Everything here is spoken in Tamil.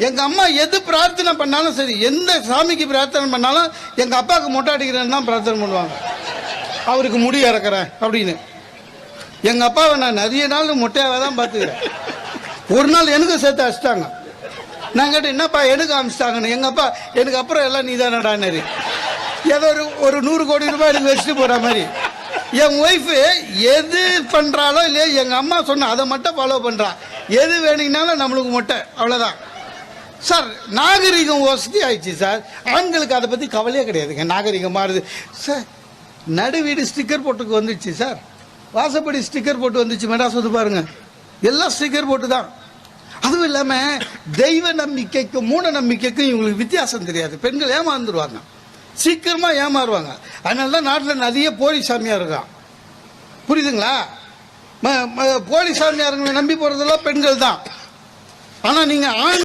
எங்கள் அம்மா எது பிரார்த்தனை பண்ணாலும் சரி, எந்த சாமிக்கு பிரார்த்தனை பண்ணாலும் எங்கள் அப்பாவுக்கு மொட்டை அடிக்கிறேன்னு தான் பிரார்த்தனை பண்ணுவாங்க. அவருக்கு முடி இறக்குறேன் அப்படின்னு. எங்கள் அப்பாவை நான் நிறைய நாள் மொட்டையாவே தான் பார்த்துக்கிறேன். ஒரு நாள் எனக்கும் சேர்த்து அடிச்சிட்டாங்க. நான் கேட்டேன், என்னப்பா எனக்கு அமிச்சிட்டாங்கன்னு. எங்கள் அப்பா, எனக்கு அப்புறம் எல்லாம் நீ தானடான்னு. ஏதோ ஒரு 100 கோடி ரூபாய் எனக்கு வச்சுட்டு போகிற மாதிரி. என் ஒய்ஃபு எது பண்ணுறாலோ இல்லையோ எங்கள் அம்மா சொன்ன அதை மட்டும் ஃபாலோ பண்ணுறான். எது வேணுங்கனாலும் நம்மளுக்கு மொட்டை, அவ்வளோதான் சார். நாகரிகம் வசதி ஆயிடுச்சு சார். ஆண்களுக்கு அதை பற்றி கவலையே கிடையாதுங்க. நாகரிகம் மாறுது சார். நடு வீடு ஸ்டிக்கர் போட்டுக்கு வந்துடுச்சு சார். வாசப்படி ஸ்டிக்கர் போட்டு வந்துச்சு. மெட்ராஸ் வந்து பாருங்க, எல்லாம் ஸ்டிக்கர் போட்டு தான். அதுவும் இல்லாமல் தெய்வ நம்பிக்கைக்கும் மூட நம்பிக்கைக்கும் இவங்களுக்கு வித்தியாசம் தெரியாது. பெண்கள் ஏமாந்துருவாங்க, சீக்கிரமாக ஏமாறுவாங்க. அதனால தான் நாட்டில் நிறைய போலி சாமியார் இருக்கான். புரியுதுங்களா? போலி சாமியாருங்களை நம்பி போகிறதெல்லாம் பெண்கள் தான். ஆனால் நீங்கள் ஆண்